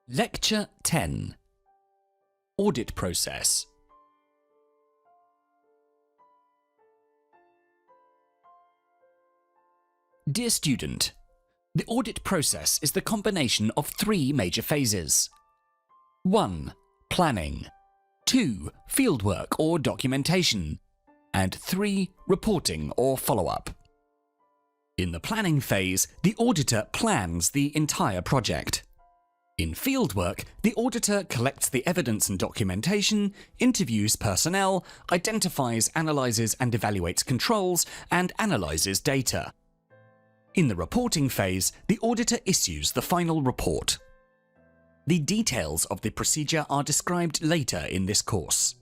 Lecture 10. Audit Process. Dear student, the audit process is the combination of three major phases. 1. Planning. 2. Fieldwork or documentation. And 3. Reporting or follow-up. In the planning phase, the auditor plans the entire project. In fieldwork, the auditor collects the evidence and documentation, interviews personnel, identifies, analyses and evaluates controls, and analyses data. In the reporting phase, the auditor issues the final report. The details of the procedure are described later in this course.